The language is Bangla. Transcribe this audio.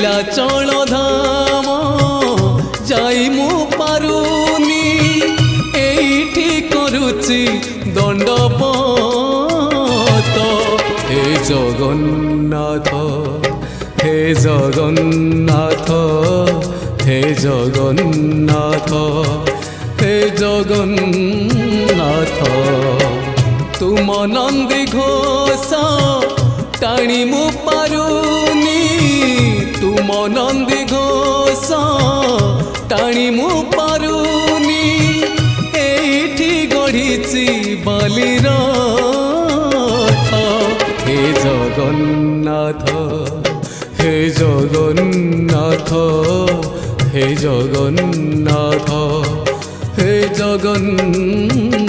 নীলাচল ধাম যাই মু পারুনি এইটি করুচি দণ্ডপত হে জগন্নাথ হে জগন্নাথ হে জগন্নাথ হে জগন্নাথ তুম নন্দী ঘোষ টাণি মু পারুনি তুম নন্দী ঘোষ টাণি মু পারুনি এইটি গড়িছি বালির হে জগন্নাথ হে জগন্নাথ হে জগন্নাথ হে জগন্নাথ।